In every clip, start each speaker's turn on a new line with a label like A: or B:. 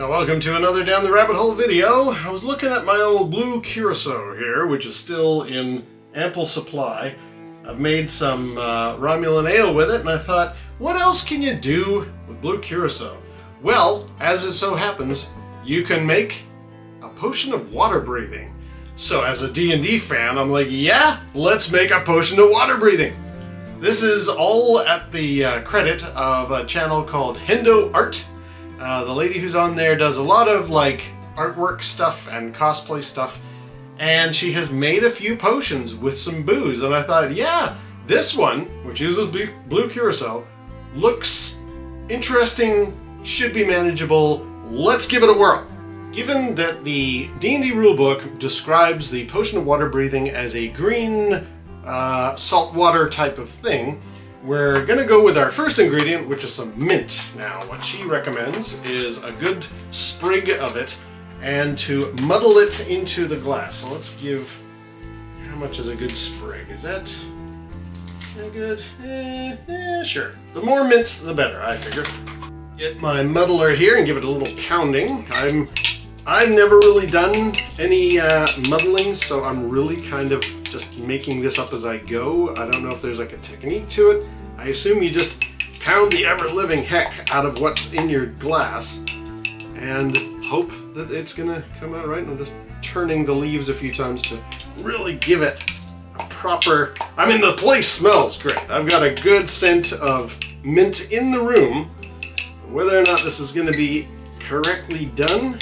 A: Now welcome to another Down the Rabbit Hole video. I was looking at my old Blue Curacao here, which is still in ample supply. I've made some Romulan ale with it, and I thought, what else can you do with Blue Curacao? Well, as it so happens, you can make a potion of water breathing. So as a D&D fan, I'm like, yeah, let's make a potion of water breathing. This is all at the credit of a channel called Hendo Art. The lady who's on there does a lot of like artwork stuff and cosplay stuff, and she has made a few potions with some booze, and I thought, yeah, this one, which uses Blue Curacao, looks interesting, should be manageable, let's give it a whirl. Given that the D&D rulebook describes the potion of water breathing as a green salt water type of thing, we're gonna go with our first ingredient, which is some mint. Now, what she recommends is a good sprig of it and to muddle it into the glass. So let's give, how much is a good sprig? Is that good? Sure. The more mint, the better, I figure. Get my muddler here and give it a little pounding. I've never really done any muddling, so I'm really kind of just making this up as I go. I don't know if there's like a technique to it. I assume you just pound the ever-living heck out of what's in your glass and hope that it's gonna come out right. And I'm just turning the leaves a few times to really give it a proper... I mean, the place smells great. I've got a good scent of mint in the room. Whether or not this is gonna be correctly done,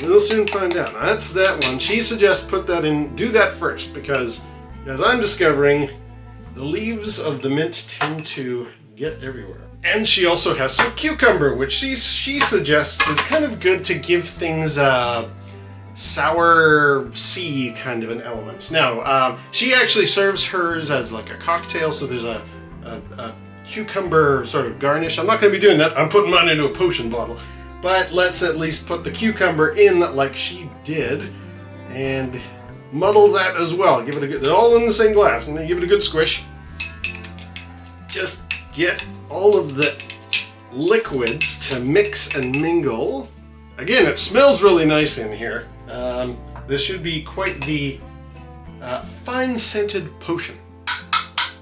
A: we'll soon find out. Now, that's that one. She suggests put that in, do that first, because as I'm discovering, the leaves of the mint tend to get everywhere. And she also has some cucumber, which she suggests is kind of good to give things a sour sea kind of an element. Now, she actually serves hers as like a cocktail, so there's a cucumber sort of garnish. I'm not going to be doing that. I'm putting mine into a potion bottle. But let's at least put the cucumber in like she did and muddle that as well. Give it a good, they're all in the same glass. I'm going to give it a good squish. Just get all of the liquids to mix and mingle. Again, it smells really nice in here. This should be quite the fine scented potion.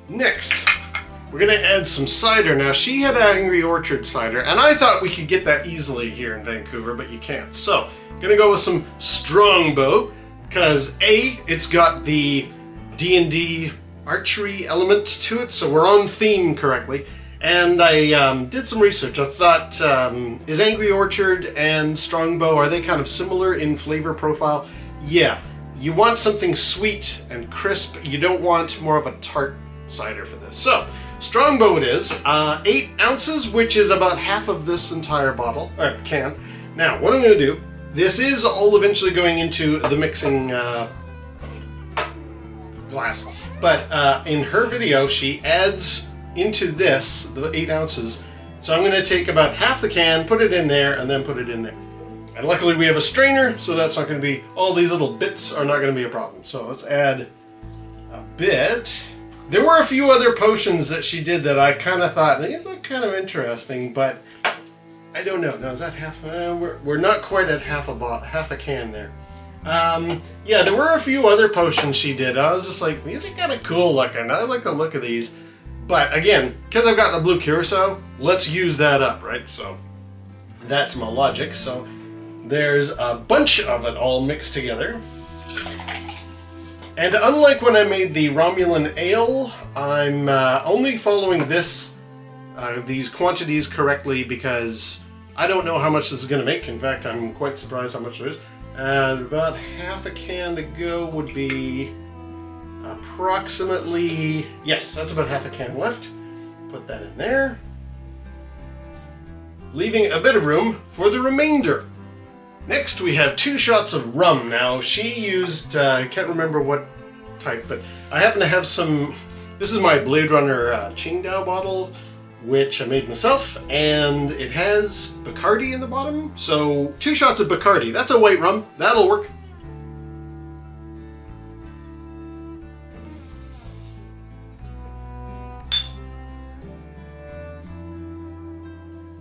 A: Next, we're going to add some cider. Now, she had Angry Orchard cider, and I thought we could get that easily here in Vancouver, but you can't. So, I'm going to go with some Strongbow, because A, it's got the D&D archery element to it, so we're on theme correctly. And I did some research. I thought, is Angry Orchard and Strongbow, are they kind of similar in flavor profile? Yeah. You want something sweet and crisp. You don't want more of a tart cider for this. So, Strongbow it is, 8 ounces, which is about half of this entire bottle, or can. Now, what I'm going to do, this is all eventually going into the mixing glass, but in her video, she adds into this, the 8 ounces, so I'm going to take about half the can, put it in there, and then put it in there. And luckily we have a strainer, so that's not going to be, all these little bits are not going to be a problem. So let's add a bit. There were a few other potions that she did that I kind of thought, these look kind of interesting, but I don't know. Now, is that half? We're not quite at half a can there. Yeah, there were a few other potions she did. I was just like, these are kind of cool looking. I like the look of these. But again, because I've got the Blue Curacao, let's use that up, right? So that's my logic. So there's a bunch of it all mixed together. And unlike when I made the Romulan ale, I'm only following these quantities correctly because I don't know how much this is going to make. In fact, I'm quite surprised how much there is. About half a can to go would be approximately, yes, that's about half a can left. Put that in there. Leaving a bit of room for the remainder. Next, we have 2 shots of rum. Now, she used, I can't remember what type, but I happen to have some, this is my Blade Runner Qingdao bottle, which I made myself, and it has Bacardi in the bottom. So, 2 shots of Bacardi. That's a white rum. That'll work.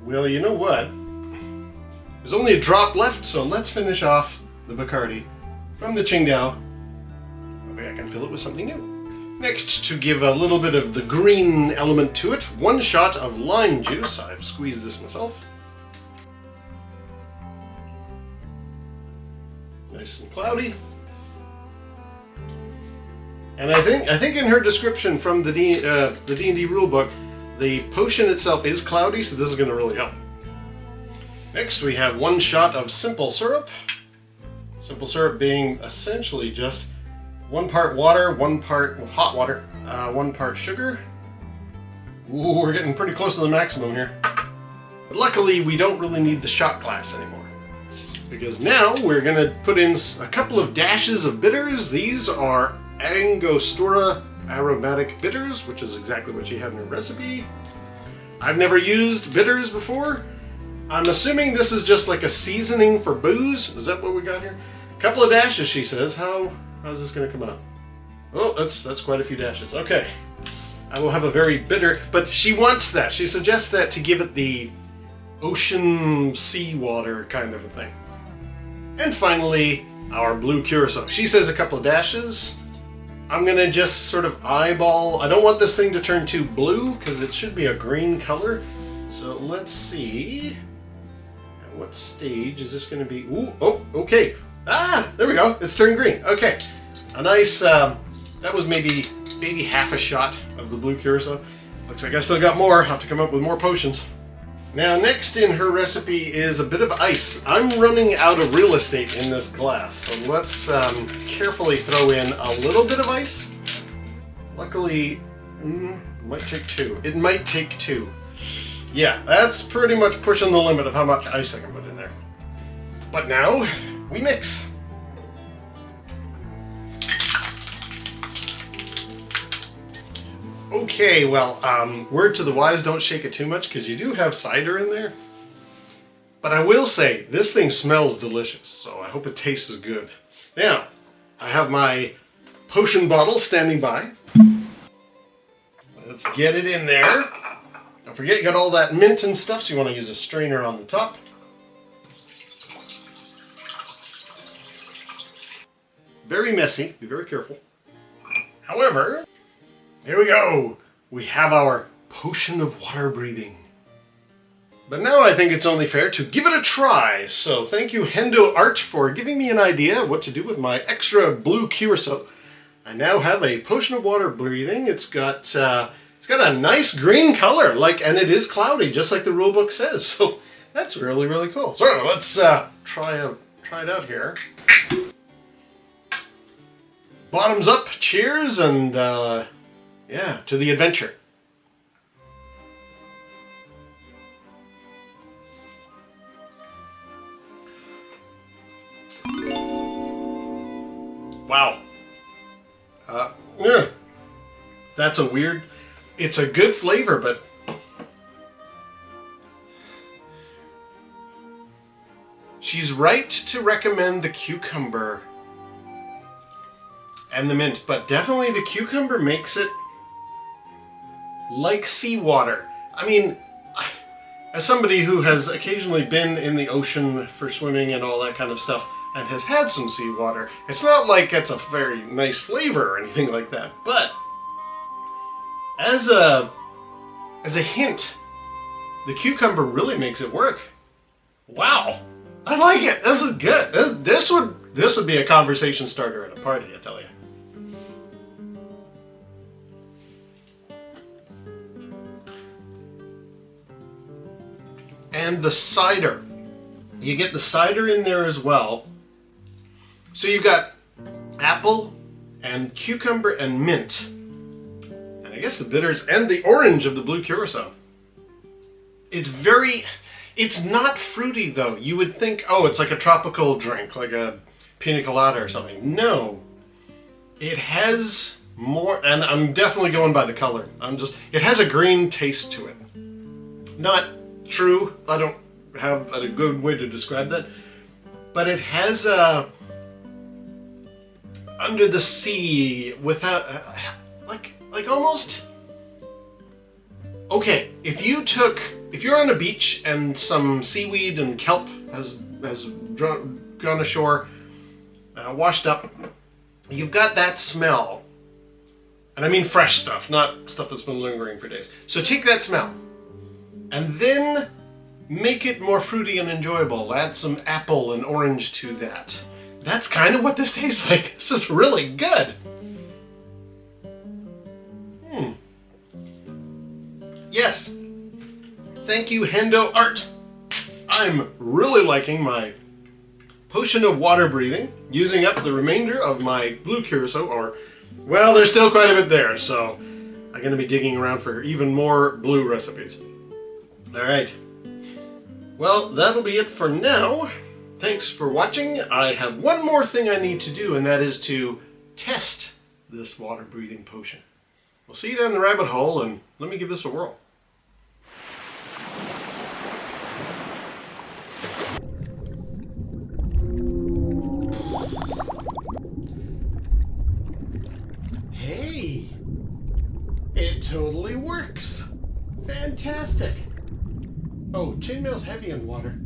A: Well, you know what? There's only a drop left, so let's finish off the Bacardi from the Qingdao. Maybe I can fill it with something new. Next, to give a little bit of the green element to it, 1 shot of lime juice. I've squeezed this myself. Nice and cloudy. And I think in her description from the D&D rulebook, the potion itself is cloudy, so this is going to really help. Next, we have 1 shot of simple syrup. Simple syrup being essentially just 1 part water, 1 part hot water, 1 part sugar. Ooh, we're getting pretty close to the maximum here. But luckily, we don't really need the shot glass anymore, because now we're going to put in a couple of dashes of bitters. These are Angostura aromatic bitters, which is exactly what she had in her recipe. I've never used bitters before. I'm assuming this is just like a seasoning for booze. Is that what we got here? A couple of dashes, she says. How's this going to come out? Oh, that's quite a few dashes. Okay. I will have a very bitter, but she wants that. She suggests that to give it the ocean seawater kind of a thing. And finally, our blue curacao. She says a couple of dashes. I'm going to just sort of eyeball. I don't want this thing to turn too blue because it should be a green color. So let's see. At what stage is this going to be? Ooh, oh, okay. Ah, there we go. It's turned green. Okay. A nice, that was maybe half a shot of the blue curacao. Looks like I still got more. Have to come up with more potions. Now, next in her recipe is a bit of ice. I'm running out of real estate in this glass, so let's carefully throw in a little bit of ice. Luckily, it might take 2. It might take 2. Yeah, that's pretty much pushing the limit of how much ice I can put in there. But now, we mix. Okay, well, word to the wise, don't shake it too much, because you do have cider in there. But I will say, this thing smells delicious, so I hope it tastes good. Now, I have my potion bottle standing by. Let's get it in there. Don't forget, you got all that mint and stuff, so you want to use a strainer on the top. Very messy, be very careful. However, here we go. We have our potion of water breathing. But now I think it's only fair to give it a try. So thank you, Hendo Art, for giving me an idea of what to do with my extra blue curacao. I now have a potion of water breathing. It's got a nice green color, and it is cloudy, just like the rulebook says. So that's really, really cool. So let's try it out here. Bottoms up, cheers, and yeah, to the adventure. Wow. Yeah. That's a weird... It's a good flavor, but... She's right to recommend the cucumber and the mint, but definitely the cucumber makes it like seawater. I mean, as somebody who has occasionally been in the ocean for swimming and all that kind of stuff, and has had some seawater, it's not like it's a very nice flavor or anything like that, but as a hint, the cucumber really makes it work. Wow, I like it. This is good. This would be a conversation starter at a party, I tell you. And the cider. You get the cider in there as well. So you've got apple and cucumber and mint. And I guess the bitters and the orange of the blue curacao. It's not fruity though. You would think, oh, it's like a tropical drink, like a pina colada or something. No. It has more, and I'm definitely going by the color. It has a green taste to it. Not true. I don't have a good way to describe that. But it has a under the sea without like almost. Okay, if you're on a beach and some seaweed and kelp has gone ashore, washed up, you've got that smell. And I mean fresh stuff, not stuff that's been lingering for days. So take that smell and then make it more fruity and enjoyable. Add some apple and orange to that. That's kind of what this tastes like. This is really good. Yes. Thank you, Hendo Art. I'm really liking my potion of water breathing, using up the remainder of my blue curacao, or, well, there's still quite a bit there, so I'm going to be digging around for even more blue recipes. All right. Well, that'll be it for now. Thanks for watching. I have one more thing I need to do, and that is to test this water breathing potion. We'll see you down the rabbit hole, and let me give this a whirl. Hey! It totally works! Fantastic! Oh, chainmail's heavy in water.